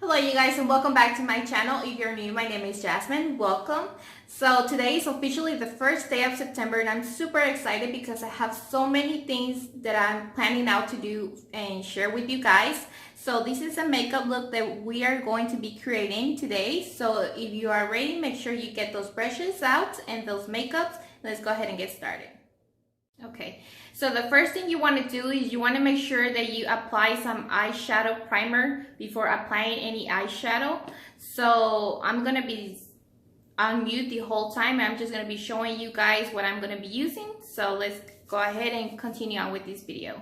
Hello you guys and welcome back to my channel. If you're new, my name is Jasmine. Welcome. So today is officially the first day of September and I'm super excited because I have so many things that I'm planning out to do and share with you guys. So this is a makeup look that we are going to be creating today. So if you are ready, make sure you get those brushes out and those makeups. Let's go ahead and get started. Okay, so the first thing you want to do is you want to make sure that you apply some eyeshadow primer before applying any eyeshadow. So I'm going to be on mute the whole time. I'm just going to be showing you guys what I'm going to be using. So let's go ahead and continue on with this video.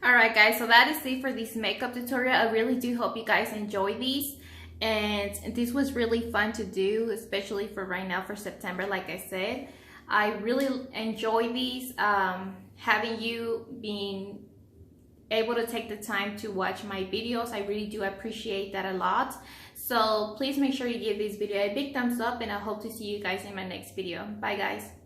Alright guys, so that is it for this makeup tutorial. I really do hope you guys enjoy these, and this was really fun to do, especially for right now for September. Like I said, I really enjoy these, having you being able to take the time to watch my videos. I really do appreciate that a lot. So please make sure you give this video a big thumbs up, and I hope to see you guys in my next video. Bye guys.